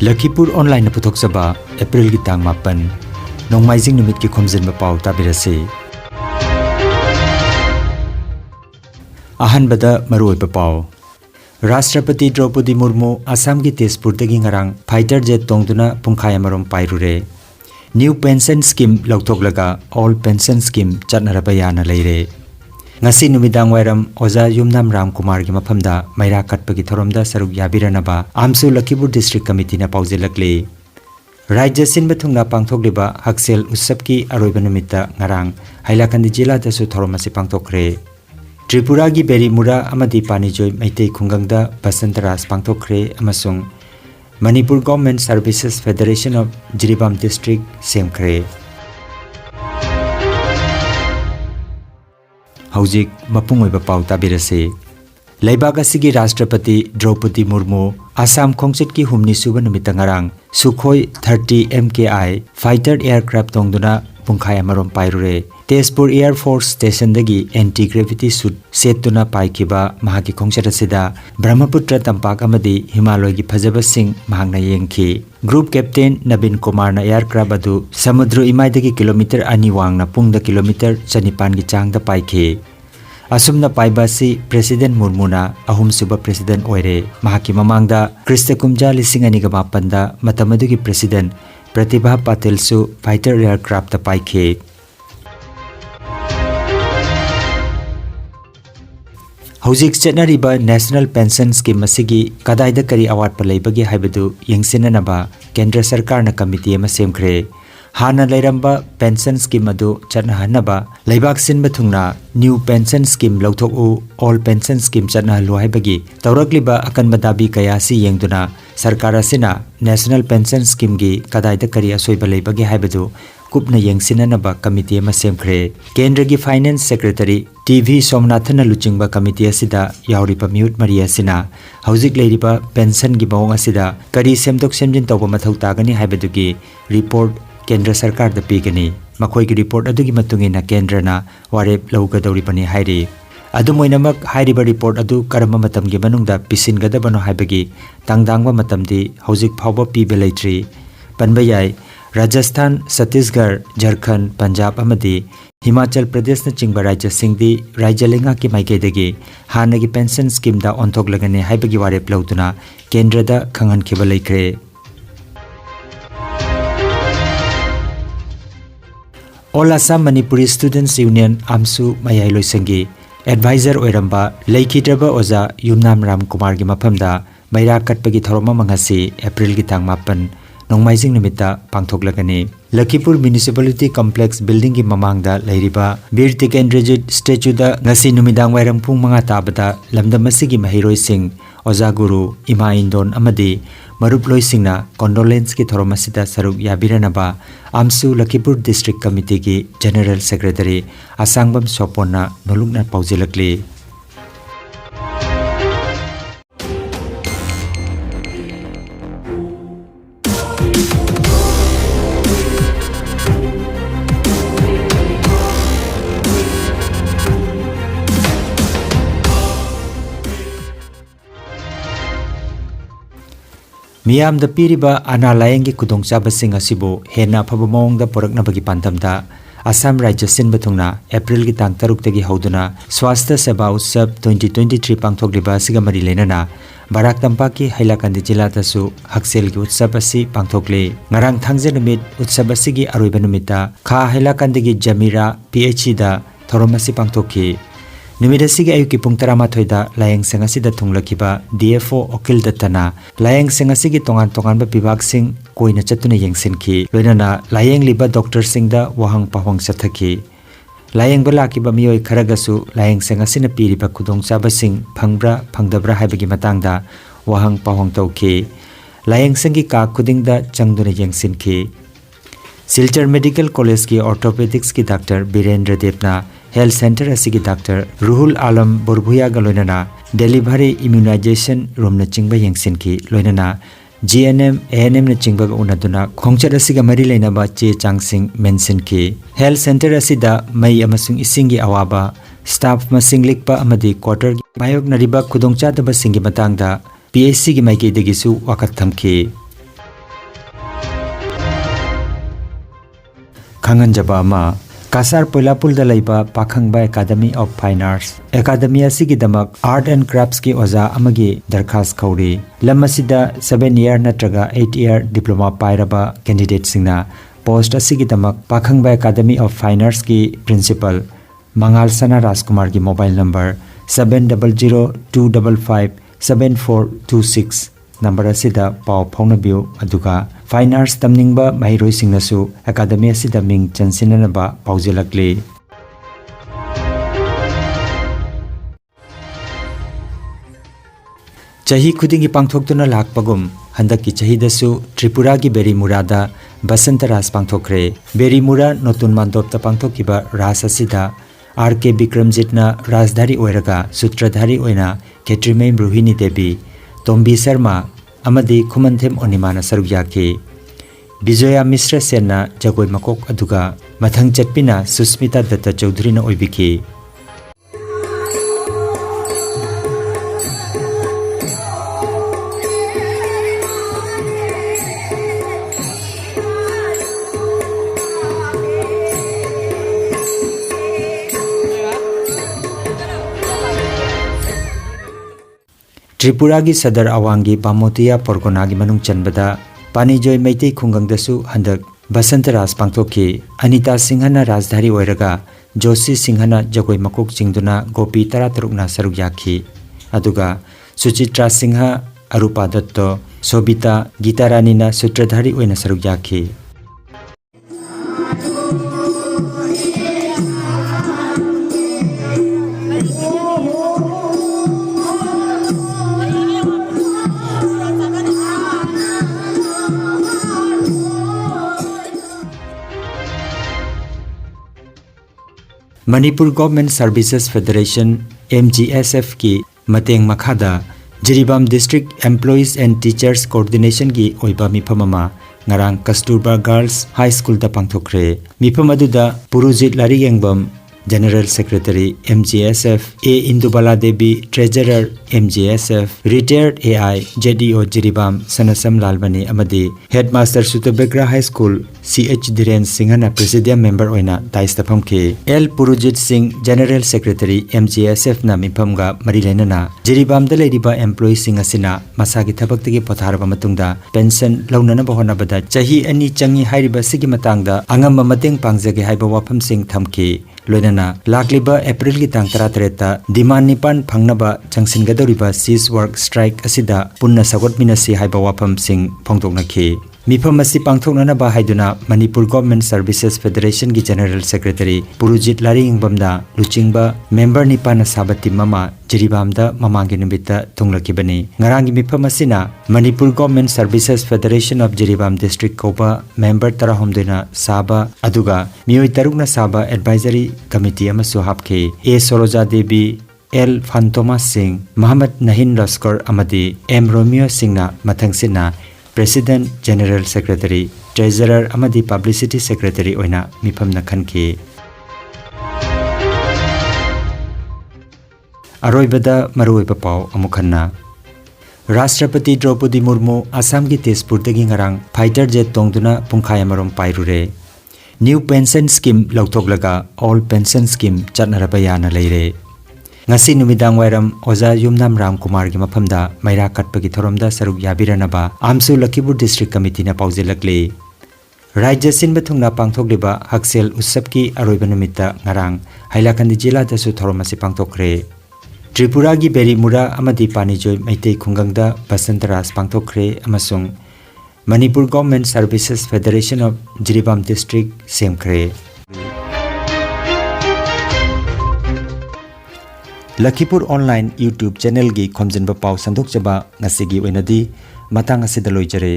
Lakhipuronline puthokchaba April gi tang 8 nongmaijing numit ki Khomjinba Pao tabirase ahanbada maroiba Pao Rashtrapati Draupadi Murmu Assam ki Tezpur dagi ngarang fighter jet tongduna pungkhai amarom pairure new pension scheme lauthoklaga all pension scheme chatnaraba yana leire ngasi numidang wairam oza yumnam ram kumar gi maphamda maira katpagi thoromda saruk yabiranaba amsu Lakhipur district committee na paujelakle rajya sinba thungna pangthokliba haksel utsap ki aroiba numita ngarang hailakandi jila dasu thoromasi pangthokre Tripura gi Berimura amadi Panijoi Maitei Khungangda Basantaras pangthokre amasung Manipur Government Services Federation of Jiribam District semkhre Haujik mapungoiba Pao tabirase Laibak asigi Rashtrapati Draupadi Murmu Assam Khongchit ki humni suba numita ngarang Sukhoi 30 MKI fighter aircraft tongduna pungkhai amarom pairure Tezpur Air Force Station dagi anti-gravity suit setuna paikiba mahaki khongchat asida Brahmaputra Tampak amadi Himalaya gi phajaba sing mahangna yengki Group Captain Nabin Kumar na aircraft adu samudra imai dagi kilometer ani wangna pungda kilometer 9 gi changda paikhe Asumna paibasi President Murmuna ahum suba President oire mahaki mamangda Krista Kumja lising ani ga mapanda matamadu gi President Pratibha Patel su fighter aircraft ta paikhe Haujik chetnariba National Pension Scheme asigi kadaida kari award palaibagi haibadu yengsinanaba Kendra Sarkar na committee ama semkhre hana lairamba pension scheme adu chatnahanaba laibak sinba thungna new pension scheme lauthoku all pension scheme chatna lo haibagi tawrakliba akanba dabi kayasi yengduna sarkar asina National Pension Scheme gi kadaida kari asoiba laibagi haibadu kupna yengsinanaba committee ama semkhre Kendra gi Finance Secretary TV Somnathana luchingba committee asida yauripa mute Maria sina haujik leiriba pension gi bawng asida kari semdok semjin tawba mathau tagani haibadugi report Kendra Sarkar da pigani makhoi gi report adugi matungina Kendra na warep laugadawribani hairi adumoinamak hairiba report adu karama matamgi manungda pisingadabano haibagi tangdangba matamdi haujik phawba pibe leitri panbayai Rajasthan, Chhattisgarh, Jharkhand, Punjab amadi Himachal Pradesh na chingba rajya singdi rajya lenga ki maikedagi hanagi pension scheme da onthoklagane haibagi warep lautuna Kendra da khangan khiba leikre All Assam Manipuri Students Union Amsu Mayai Loisangi Advisor Oiramba Laikhidraba Oza Yumnam Ram Kumar gi maphamda maira katpagi thoroma mangasi April gi tang 8 nongmaijing numita pangthoklagani Lakhipur Municipality Complex Building gi mamangda leiriba Bir Tikendrejit statue da ngasi numidang wairam pung manga tabada lamdamasi gi mahiroi sing Oza Guru Ima Indon amadi Maruploi singna condolence ki thoromasida saruk yabiranaba Amsu Lakhipur District Committee ki General Secretary Asangbam Soponna nolungna paujilakli Miyam da piriba ana layengi kudongchaba sing asibo hena phaba mawngda poraknabagi pantamda Assam Rajya sinba thungna April gi tang 6 tagi hauduna Swasthya Seva Utsav 2023 pangthokliba siga mari lenana Barak Tampak ki Hailakandi jila tasu haksel gi utsav asi pangthokle ngarang thangje numit utsav asigi aroiba numita kha Hailakandi gi Jamira PhD da thoromasi pangthokki Numidasigi ayuki pung 13 da layang sengasida thunglakiba DFO Okil Dattana layang sengasigi tongan ba bibag sing koina chatuna yengsinki loinana layang liba doctor singda wahang pahwang sathaki layang bala kiba miyoi kharagasu layang sengasina piriba khudongchaba sing phangbra phangdabra haibagi matangda wahang pahwang tawki layang sengi ka khudingda changduna yengsinki Silchar Medical College ki Orthopedics ki Dr. Birendra Devna Health Center asigi Dr. Ruhul Alam Borbhuya galoinana Delivery Immunization Room na chingba yengsinki loinana GNM ANM na chingba unaduna khongchat asiga mari leinaba che changsing mentionki Health Center asida mai amasung isingi awaba staff masing likpa amadi quarter mayok nariba khudongcha daba singi matangda PSC gi maike degisu wakat thamki खंगनजबा अमा कासार पोइलापुल दा लैबा Pakhangba academy of fine arts academy असिगी दमक art and crafts की ओजा अमगी दरखास्त खौरी लम असिदा 7 ईयर नत्रगा 8 ईयर डिप्लोमा पाइरबा कैंडिडेट सिंगना पोस्ट असिगी दमक Pakhangba academy of fine arts की प्रिंसिपल मंगाल सना राजकुमार की मोबाइल नंबर 7002557426 नंबर असिदा पाव फाउनबियो अदुगा फाइन आर्ट्स तमनिंगबा महिरोई सिंगनसु एकेडमी असिदा मिंग चंसिननबा पाउजेलकले चही खुदिंगी पांगथोक्तुना लाकपगुम हंदकी चहीदसु त्रिपुरा की बेरीमुरादा बसंत रास पांगथोक्रे बेरीमुरा नोतुन मानदोपता पांगथोकिबा रास असिदा आर के विक्रमजितना राजधारी ओइरगा सूत्रधारी ओइना केट्रिमे रोहिणी देवी तोम्बी शर्मा अमदी खुमनथेम ओनिमाना सरुक याखे विजया मिश्रा सेना जगोय मकोक अदुगा मथंग चटपिना सुस्मिता दत्ता चौधरी न ओइबिखे त्रिपुरा की सदर अवांगी बामोतिया परगोना की मनुंग चनबदा पानीजोय मैतै खुंगंगदसु हंदक बसंत रास पांगथोखे अनिता सिंहना राजधारी ओइरगा जोशी सिंहना जगोय मकोक चिंगदुना गोपी 13 सरुक याखी अदुगा सुचित्रा सिंह अरूपा दत्त सोबिता गीतारानीना सूत्रधारी ओइना सरुक याखी Manipur government services federation MGSF की मतेंग मखादा Jiribam district employees and teachers coordination की ओइबा मिफम अमा ngarang Kasturba girls high school दा पांगथोखरे मिफम अदुदा Purujit Lairikyengbam general secretary MGSF A Indubala Devi treasurer MGSF retired AI JDO Jiribam Sanasam Lalbani अमदी हेडमास्टर सुतबेग्रा हाई स्कूल CH धीरेन सिंहना प्रेसिडियम मेंबर ओइना दाइस्तफम K L Purujit Singh general secretary MGSF ना मिफमगा मरी लेनना जिरीबाम दा लेरिबा एम्प्लॉई सिंह असिना मसागी थबक्तगी पथारबा मतुंगदा पेंशन लौननबा होनबदा चाही अनि चंगी हाइरिबा सिगी मतंगदा अंगम मतेंग पांगजगे हाइबा वाफम सिंह थमके लोइनना लाक्लिबा अप्रैल की तांग 13 डिमांड निपान फंगनबा चंगसिनगदौरिबा सीज वर्क स्ट्राइक असिदा पुन्ना सगोटमिनसी हाइबा वाफम सिंह फोंदोकनखे मिफम असी पांगथोकनबा हाइदुना मणिपुर गवर्नमेंट सर्विसेज फेडरेशन की जनरल सेक्रेटरी पुरुजित लारिंगबमदा लुचिंगबा मेंबर निपान साबति ममा जिरीबामदा ममांगी निमित्ता थुंगलकिबनी ngarang मिफम असिना Manipur government services federation of Jiribam district कोबा मेंबर 13 साबा अदुगा मियोय 3 साबा एडवाइजरी कमिटी अमसु हापखे ए सरोजा देवी L फांतोमा सिंह मोहम्मद नहीन लस्कर अमदी M रोमियो सिंहना मथंगसिना प्रेसिडेंट जनरल सेक्रेटरी ट्रेजरर अमदी पब्लिसिटी सेक्रेटरी ओइना मिफमना खनखे अरोइबदा मरोइबा पाव अमुखन्ना राष्ट्रपति द्रौपदी मुर्मू असम की तेजपुरदगी ngarang फाइटर जेट तोंगदुना पुंखाय अमरोम पाइरुरे न्यू पेंशन स्कीम लौथोकलगा ऑल पेंशन स्कीम चटनरबा याना लेरे ngasi numidang wairam oza yumnam ram kumar gi mafamda maira katpagi thoromda saruk yabiranaba amsu Lakhipur district committee na paujelakle rajya sinba thungna pangthokliba haksel utsap ki aroiba numita ngarang hailakandi jila da su thoromasi pangthokre Tripura gi berimura amadi panijoi maitei khungangda basantaras pangthokre amasung Manipur Government Services Federation of Jiribam District semkre Lakhipur online YouTube channel gi Khomjinba Pao sandok chaba ngasigi oinadi matang asida loijare